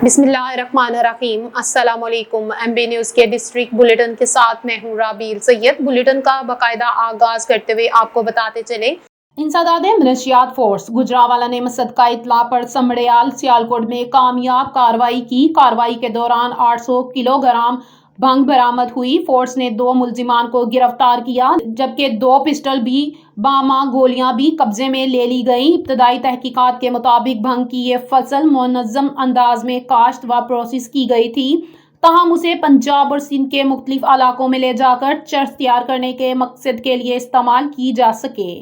बिस्मिल्लाहिर्रहमानिर्रहीम। अस्सलाम वालेकुम। MB न्यूज़ के डिस्ट्रिक्ट बुलेटिन के साथ मैं हूँ राबील सैयद। बुलेटिन का बाकायदा आगाज करते हुए आपको बताते चले, इंसदाद मनशियात फोर्स गुजरावाला ने मसद का इतला पर समड़ियाल सियालकोट में कामयाब कार्रवाई की। कार्रवाई के दौरान 800 किलोग्राम भंग बरामद हुई। फोर्स ने 2 मुलजिमान को गिरफ्तार किया, जबकि 2 पिस्टल भी बामा गोलियां भी कब्जे में ले ली गई। इब्तदाई तहकीकात के मुताबिक भंग की ये फसल मुनज़्ज़म अंदाज में काश्त व प्रोसेस की गई थी, ताहम उसे पंजाब और सिंध के मुख्तलिफ इलाकों में ले जाकर चरस तैयार करने के मकसद के लिए इस्तेमाल की जा सके।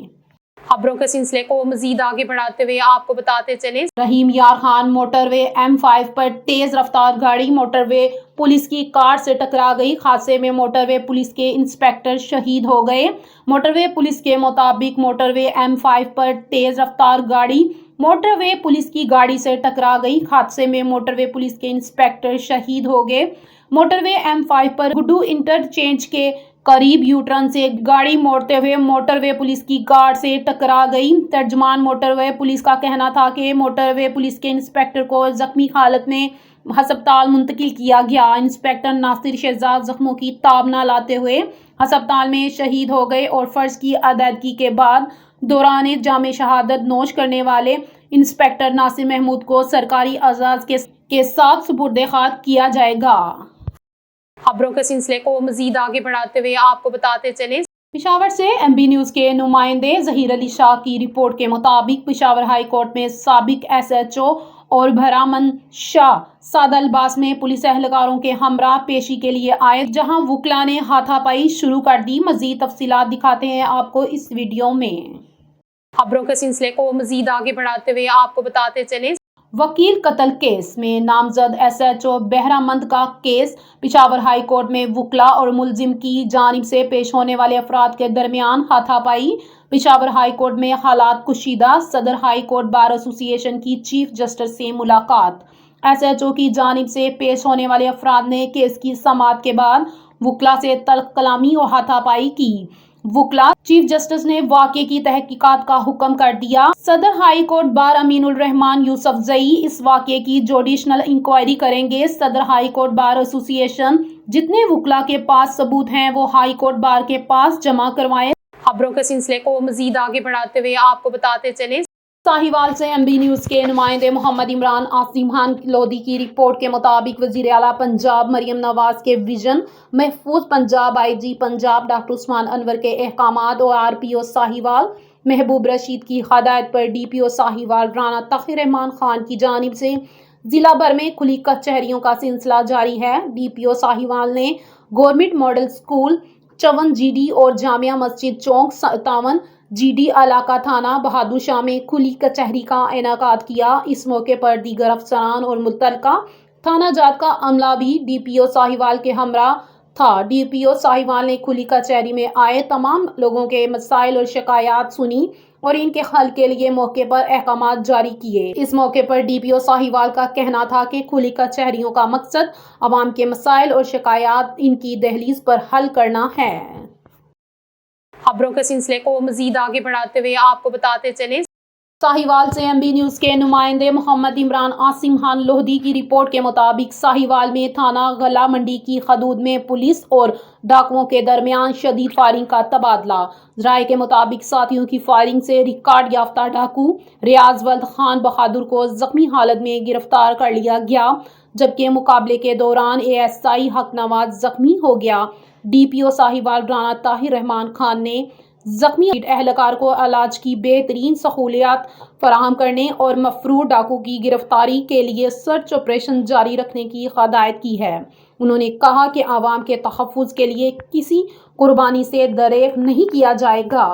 खबरों के सिलसिले को मजीद आगे बढ़ाते हुए आपको बताते चले, रहीम यार खान मोटरवे M5 पर तेज रफ्तार गाड़ी मोटरवे पुलिस की कार से टकरा गई। हादसे में मोटरवे पुलिस के इंस्पेक्टर शहीद हो गए। मोटरवे पुलिस के मुताबिक मोटरवे M5 पर तेज रफ्तार गाड़ी मोटरवे पुलिस की गाड़ी से टकरा गई। हादसे में मोटरवे पुलिस के इंस्पेक्टर शहीद हो गए। मोटरवे M5 पर गुड्डू इंटरचेंज के करीब यूटर्न से गाड़ी मोड़ते हुए मोटरवे पुलिस की कार से टकरा गई। तर्जमान मोटरवे पुलिस का कहना था कि मोटरवे पुलिस के इंस्पेक्टर को जख्मी हालत में अस्पताल मुंतकिल किया गया। इंस्पेक्टर नासिर शहजाद जख्मों की ताब न लाते हुए अस्पताल में शहीद हो गए और फर्ज की अदायगी के बाद दौरान जामे शहादत नोश करने वाले इंस्पेक्टर नासिर महमूद को सरकारी एजाज के साथ सुपुर्द खाक किया जाएगा। खबरों के सिलसिले को मजीद आगे बढ़ाते हुए आपको बताते चले, पेशावर से MB न्यूज़ के नुमाइंदे जहीर अली शाह की रिपोर्ट के मुताबिक पेशावर हाई कोर्ट में साबिक SHO और भरामन शाह सादा लिबास में पुलिस एहलकारों के हमरा पेशी के लिए आए, जहां वुकला ने हाथापाई शुरू कर दी। मजीद तफसीलात दिखाते हैं आपको इस वीडियो में। खबरों के सिलसिले को मजीद आगे बढ़ाते हुए आपको बताते चले, वकील कत्ल केस में नामजद SHO बहरामंद का केस पेशावर हाई कोर्ट में वुकला और मुलजिम की जानिब से पेश होने वाले अफराद के दरमियान हाथापाई। पेशावर हाई कोर्ट में हालात कुशीदा। सदर हाई कोर्ट बार एसोसिएशन की चीफ जस्टिस से मुलाकात। SHO की जानिब से पेश होने वाले अफराद ने केस की समाअत के बाद वुकला से तल्ख कलामी और हाथापाई की। वुकला चीफ जस्टिस ने वाक़े की तहकीकात का हुक्म कर दिया। सदर high court bar Aminul Rahman Yousafzai इस वाक़े की जुडिशनल इंक्वायरी करेंगे। सदर हाई कोर्ट बार एसोसिएशन जितने वुकला के पास सबूत हैं वो हाई कोर्ट बार के पास जमा करवाए। खबरों के सिलसिले को मजीद आगे बढ़ाते हुए आपको बताते चले, साहिवाल से MB न्यूज़ के नुमाइंदे मोहम्मद इमरान आसिम खान लोधी की रिपोर्ट के मुताबिक वज़ीर आला पंजाब मरियम नवाज के विजन महफूज पंजाब IG पंजाब डॉक्टर उस्मान अनवर के अहकामात और RPO साहिवाल महबूब रशीद की हदायत पर DPO साहिवाल राना तक़ी रहमान खान की जानिब से जिला भर में खुली कचहरियों का सिलसिला जारी है। DPO साहिवाल ने गवर्नमेंट मॉडल स्कूल 54 GD और जामिया मस्जिद चौक 57 GD इलाका थाना बहादुर शाह में खुली कचहरी का इनेकाद किया। इस मौके पर दीगर अफसरान और मुतल्लिका थाना जात का अमला भी DPO साहिवाल के हमरा था। DPO साहिवाल ने खुली कचहरी में आए तमाम लोगों के मसाइल और शिकायत सुनी और इनके हल के लिए मौके पर अहकामात जारी किए। इस मौके पर DPO साहिवाल का कहना था कि खुली कचहरियों का मकसद अवाम के मसाइल और शिकायत इनकी दहलीज पर हल करना है। खबरों के सिलसिले को मजीद आगे बढ़ाते हुए आपको बताते चले, साहिवाल से MB न्यूज़ के नुमाइंदे मोहम्मद इमरान आसिम खान लोधी की रिपोर्ट के मुताबिक साहिवाल में थाना गला मंडी की हदूद में पुलिस और डाकुओं के दरमियान शदीद फायरिंग का तबादला। राय के मुताबिक साथियों की फायरिंग से रिकॉर्ड याफ्ता डाकू रियाज वल्द खान बहादुर को जख्मी हालत में गिरफ्तार कर लिया गया, जबकि मुकाबले के दौरान ASI हक नवाज जख्मी हो गया। DPO साहिवाल राना ताहिर रहमान खान ने जख्मी एहलकार को इलाज की बेहतरीन सहूलियात फराहम करने और मफरूर डाकू की गिरफ्तारी के लिए सर्च ऑपरेशन जारी रखने की हदायत की है। उन्होंने कहा कि आवाम के तहफ़्फ़ुज़ के लिए किसी कुर्बानी से दरेग नहीं किया जाएगा।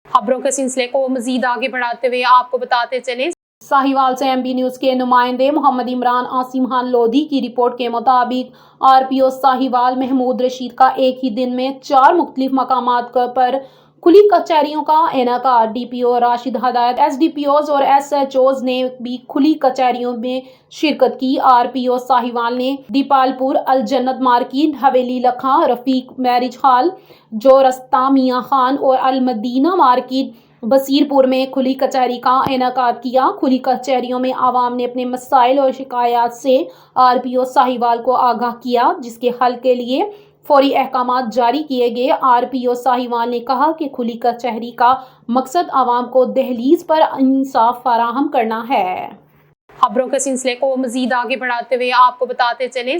खबरों के सिलसिले को मजीद आगे बढ़ाते हुए आपको बताते चले, साहिवाल से MB न्यूज़ के नुमाइंदे मोहम्मद इमरान आसिम खान लोधी की रिपोर्ट के मुताबिक RPO साहिवाल महमूद रशीद का एक ही दिन में 4 मुख्तलिफ मकामात पर खुली कचहरियों का इनेकाद। DPO राशिद हदायत SDPOs और SHOs ने भी खुली कचहरियों में शिरकत की। RPO साहिवाल ने दीपालपुर अल जन्नत मार्केट हवेली लखा रफीक मैरिज हॉल जो रस्ता मियाँ खान और अल मदीना मार्केट بصیرپور میں کھلی کچہری کا انعقاد کیا۔ کھلی کچہریوں میں عوام نے اپنے مسائل اور شکایات سے RPO ساہیوال کو آگاہ کیا، جس کے حل کے لیے فوری احکامات جاری کیے گئے۔ RPO ساہیوال نے کہا کہ کھلی کچہری کا مقصد عوام کو دہلیز پر انصاف فراہم کرنا ہے۔ خبروں کے سلسلے کو مزید آگے بڑھاتے ہوئے آپ کو بتاتے چلیں،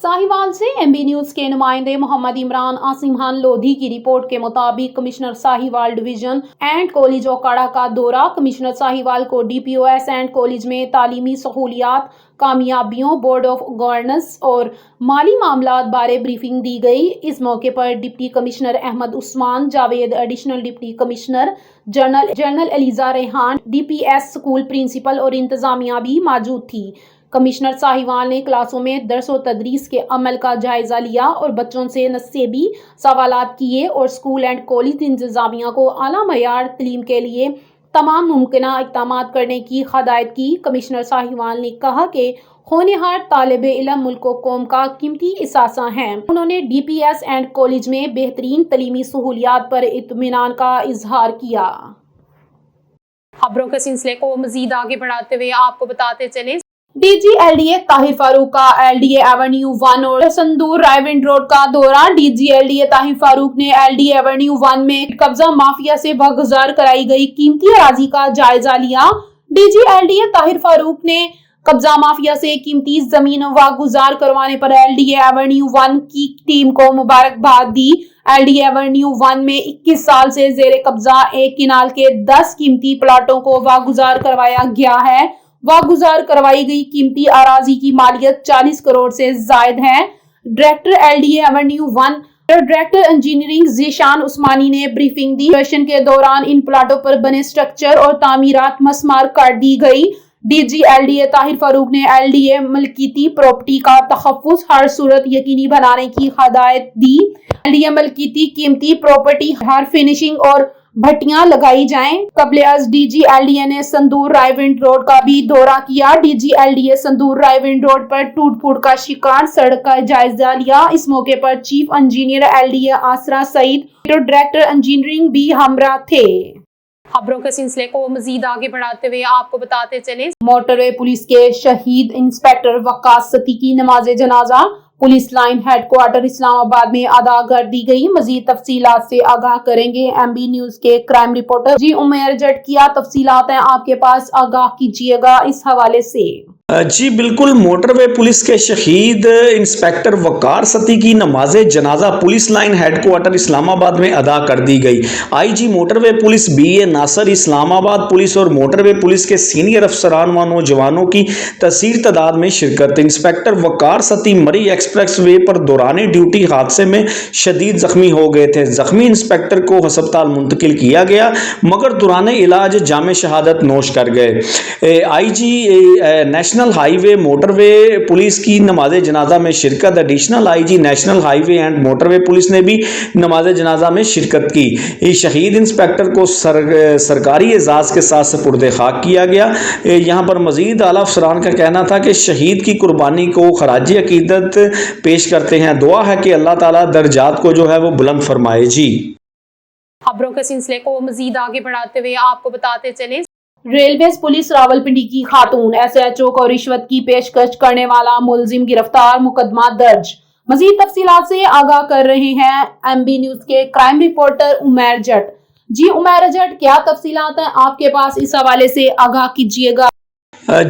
ساہیوال سے MB نیوز کے نمائندے محمد عمران آسمحان لودھی کی رپورٹ کے مطابق commissioner Sahiwal division and college Okara کا دورہ۔ کمشنر ساہیوال کو DPOS اینڈ کالج میں تعلیمی سہولیات، کامیابیوں، بورڈ آف گورننس اور مالی معاملات بارے بریفنگ دی گئی۔ اس موقع پر deputy commissioner Ahmed Usman Javed, additional deputy commissioner general Aliza Rehan, DPS school principal اور انتظامیہ بھی موجود تھی۔ کمشنر ساہیوال نے کلاسوں میں درس و تدریس کے عمل کا جائزہ لیا اور بچوں سے نصیبی سوالات کیے اور اسکول اینڈ کالج انتظامیہ کو اعلیٰ معیار تعلیم کے لیے تمام ممکنہ اقدامات کرنے کی ہدایت کی۔ کمشنر ساہیوال نے کہا کہ ہونہار طالب علم ملک و قوم کا قیمتی اثاثہ ہیں۔ انہوں نے DPS اینڈ کالج میں بہترین تعلیمی سہولیات پر اطمینان کا اظہار کیا۔ خبروں کے سلسلے کو مزید آگے بڑھاتے ہوئے آپ کو بتاتے چلیں، DG LDA طاہر فاروق کا LDA ایونیو 1 اور سندور رائیونڈ روڈ کا دورہ۔ DG LDA طاہر فاروق نے LDA ایونیو 1 میں قبضہ مافیا سے واگزار کرائی گئی قیمتی اراضی کا جائزہ لیا۔ DG LDA طاہر فاروق نے قبضہ مافیا سے قیمتی زمین واگزار کروانے پر LDA ایونیو 1 کی ٹیم کو مبارکباد دی۔ LDA ایونیو 1 میں 21 سال سے زیر قبضہ 1 کنال کے 10 قیمتی پلاٹوں کو واگزار کروایا گیا ہے۔ واگزار کروائی گئی قیمتی اراضی کی مالیت 40 کروڑ سے زائد ہے۔ Director LDA avenue 1 director engineering Zeeshan Usmani نے بریفنگ دی۔ سیشن کے دوران ان پلاٹوں پر بنے سٹرکچر اور تعمیرات مسمار کر دی گئی۔ DG LDA طاہر فاروق نے LDA ملکیتی پراپرٹی کا تحفظ ہر صورت یقینی بنانے کی ہدایت دی۔ LDA ملکیتی قیمتی پراپرٹی ہر فنشنگ اور بھٹیاں لگائی جائیں۔ قبل از DG LDA نے سندور رائیونڈ روڈ کا بھی دورہ کیا۔ DG LDA Sundar Raiwind road پر ٹوٹ پھوٹ کا شکار سڑک کا جائزہ لیا۔ اس موقع پر چیف انجینئر LDA آسرا سعید اور ڈائریکٹر انجینئرنگ بھی ہمراہ تھے۔ خبروں کے سلسلے کو مزید آگے بڑھاتے ہوئے آپ کو بتاتے چلیں، موٹر وے پولیس کے شہید انسپکٹر وقاص ستی کی نماز جنازہ پولیس لائن ہیڈ کوارٹر اسلام آباد میں ادا کر دی گئی۔ مزید تفصیلات سے آگاہ کریں گے MB نیوز کے کرائم رپورٹر جی عمیر جٹ۔ کیا تفصیلات ہیں آپ کے پاس، آگاہ کیجیے گا اس حوالے سے۔ جی بالکل، موٹر وے پولیس کے شہید انسپکٹر وقار ستی کی نماز جنازہ پولیس لائن ہیڈ کوارٹر اسلام آباد میں ادا کر دی گئی۔ IG موٹر وے پولیس BA ناصر، اسلام آباد پولیس اور موٹر وے پولیس کے سینئر افسران و نوجوانوں کی کثیر تعداد میں شرکت۔ انسپکٹر وقار ستی مری ایکسپریس وے پر دوران ڈیوٹی حادثے میں شدید زخمی ہو گئے تھے۔ زخمی انسپکٹر کو ہسپتال منتقل کیا گیا مگر دوران علاج جامِ شہادت نوش کر گئے۔ IG نیشنل ہائی وے موٹر وے پولیس کی نماز جنازہ میں شرکت۔ Additional IG national high way and motor way police نے بھی نماز جنازہ میں شرکت کی۔ شہید انسپکٹر کو سرکاری اعزاز کے ساتھ سپرد خاک کیا گیا۔ یہاں پر مزید اعلیٰ افسران کا کہنا تھا کہ شہید کی قربانی کو خراج عقیدت پیش کرتے ہیں۔ دعا ہے کہ اللہ تعالیٰ درجات کو جو ہے وہ بلند فرمائے۔ جی خبروں کے سلسلے کو مزید آگے بڑھاتے ہوئے آپ کو بتاتے چلیں، ریلویز پولیس راولپنڈی کی خاتون SHO کو رشوت کی پیشکش کرنے والا ملزم گرفتار، مقدمہ درج۔ مزید تفصیلات سے آگاہ کر رہے ہیں MB نیوز کے کرائم رپورٹر عمیر جٹ۔ جی عمیر جٹ، کیا تفصیلات ہیں آپ کے پاس، اس حوالے سے آگاہ کیجیے گا۔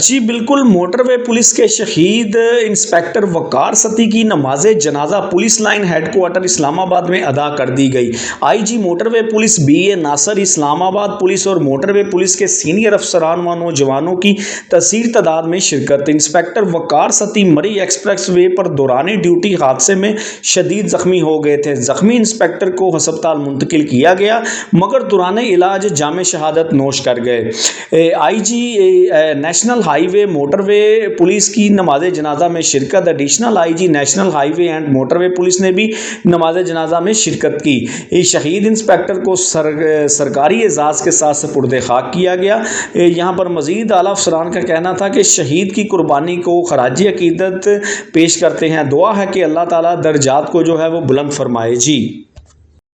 جی بالکل، موٹر وے پولیس کے شہید انسپکٹر وقار ستی کی نماز جنازہ پولیس لائن ہیڈ کوارٹر اسلام آباد میں ادا کر دی گئی۔ IG موٹر وے پولیس BA ناصر، اسلام آباد پولیس اور موٹر وے پولیس کے سینئر افسران و نوجوانوں کی کثیر تعداد میں شرکت۔ انسپکٹر وقار ستی مری ایکسپریس وے پر دوران ڈیوٹی حادثے میں شدید زخمی ہو گئے تھے۔ زخمی انسپکٹر کو ہسپتال منتقل کیا گیا مگر دوران علاج جامِ شہادت نوش کر گئے۔ IG نیشنل ہائی وے موٹر وے پولیس کی نماز جنازہ میں شرکت۔ Additional IG national high way and motor way police نے بھی نماز جنازہ میں شرکت کی۔ شہید انسپکٹر کو سرکاری اعزاز کے ساتھ سپرد خاک کیا گیا۔ یہاں پر مزید اعلیٰ افسران کا کہنا تھا کہ شہید کی قربانی کو خراج عقیدت پیش کرتے ہیں۔ دعا ہے کہ اللہ تعالیٰ درجات کو جو ہے وہ بلند فرمائے۔ جی